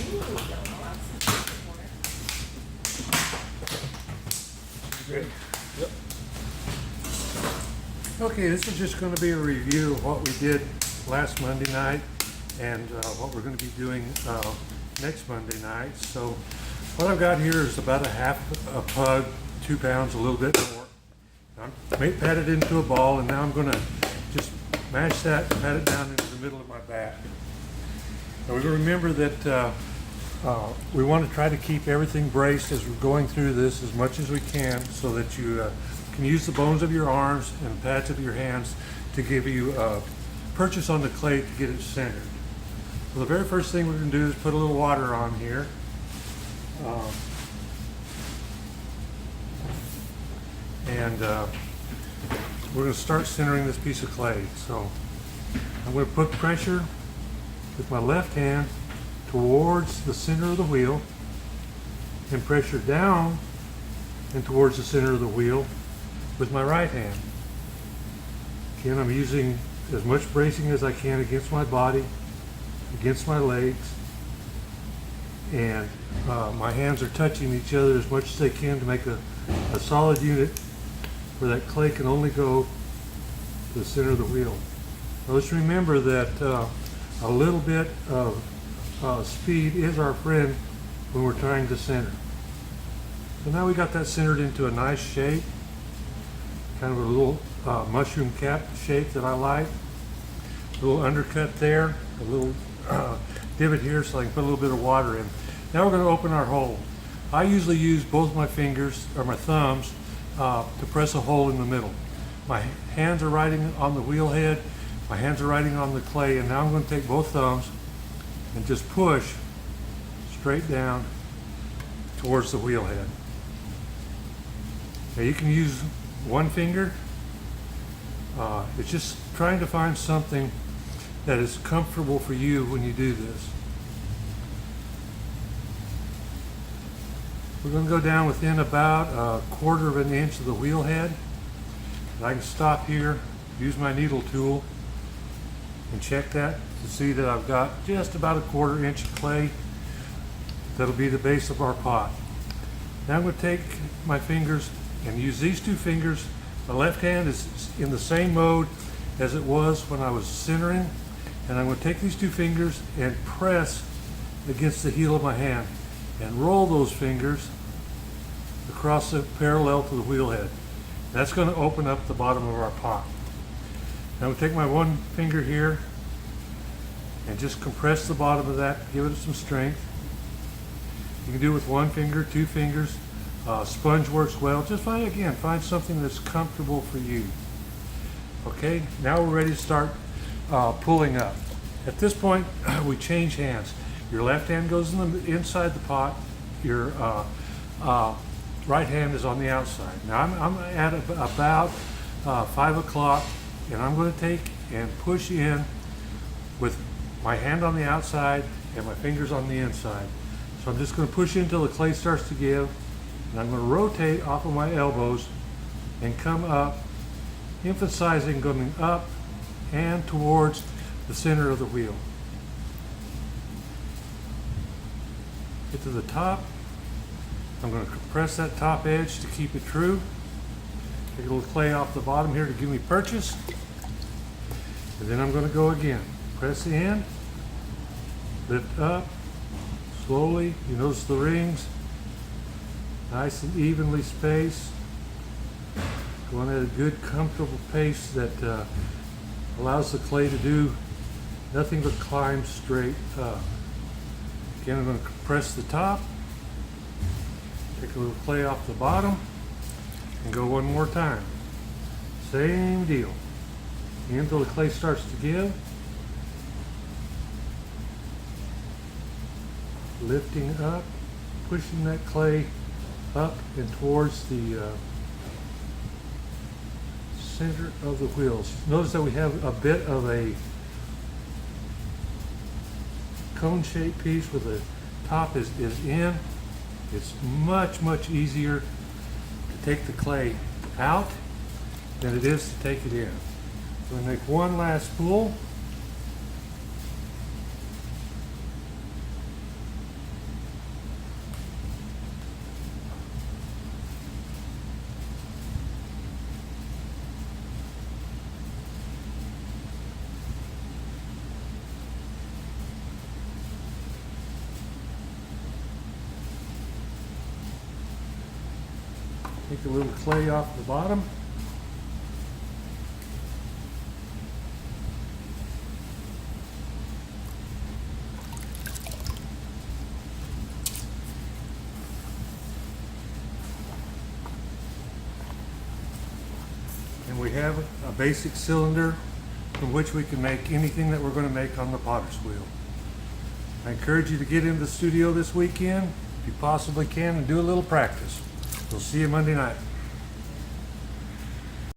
Ready? Yep. Okay, this is just going to be a review of what we did last Monday night and what we're going to be doing next Monday night. So what I've got here is about a half a pug, 2 pounds, a little bit more. I'm pat it into a ball, and now I'm going to just mash that, pat it down into the middle of my bat. Now we remember that we want to try to keep everything braced as we're going through this as much as we can, so that you can use the bones of your arms and pads of your hands to give you purchase on the clay to get it centered. So the very first thing we're going to do is put a little water on here. We're going to start centering this piece of clay. So I'm going to put pressure with my left hand towards the center of the wheel, and pressure down and towards the center of the wheel with my right hand. Again, I'm using as much bracing as I can against my body, against my legs, and my hands are touching each other as much as they can to make a solid unit where that clay can only go to the center of the wheel. Now let's remember that a little bit of speed is our friend when we're trying to center. So now we got that centered into a nice shape, kind of a little mushroom cap shape that I like. A little undercut there, a little divot here so I can put a little bit of water in. Now we're going to open our hole. I usually use both my fingers, or my thumbs, to press a hole in the middle. My hands are riding on the wheel head, my hands are riding on the clay, and now I'm going to take both thumbs and just push straight down towards the wheel head. Now you can use one finger. It's just trying to find something that is comfortable for you when you do this. We're going to go down within about a 1/4 of an inch of the wheel head. And I can stop here, use my needle tool, and check that to see that I've got just about a 1/4 inch of clay. That'll be the base of our pot. Now I'm going to take my fingers and use these 2 fingers. My left hand is in the same mode as it was when I was centering, and I'm going to take these 2 fingers and press against the heel of my hand and roll those fingers across the parallel to the wheel head. That's going to open up the bottom of our pot. Now I'm going to take my one finger here and just compress the bottom of that, give it some strength. You can do it with 1 finger, 2 fingers. Sponge works well. Just find something that's comfortable for you. Okay, now we're ready to start pulling up. At this point, we change hands. Your left hand goes inside the pot. Your right hand is on the outside. Now I'm at about 5 o'clock, and I'm going to take and push in with my hand on the outside and my fingers on the inside. So I'm just going to push in until the clay starts to give, and I'm going to rotate off of my elbows and come up, emphasizing going up and towards the center of the wheel. Get to the top. I'm going to compress that top edge to keep it true. Take a little clay off the bottom here to give me purchase. And then I'm going to go again. Press in, lift up, slowly. You notice the rings, nice and evenly spaced. Going at a good, comfortable pace that allows the clay to do nothing but climb straight up. Again, I'm going to compress the top, take a little clay off the bottom, and go one more time. Same deal. Until the clay starts to give. Lifting up, pushing that clay up and towards the center of the wheels. Notice that we have a bit of a cone-shaped piece where the top is in. It's much easier to take the clay out than it is to take it in. So I'm going to make one last pull. Take a little clay off the bottom. And we have a basic cylinder from which we can make anything that we're going to make on the potter's wheel. I encourage you to get into the studio this weekend, if you possibly can, and do a little practice. We'll see you Monday night.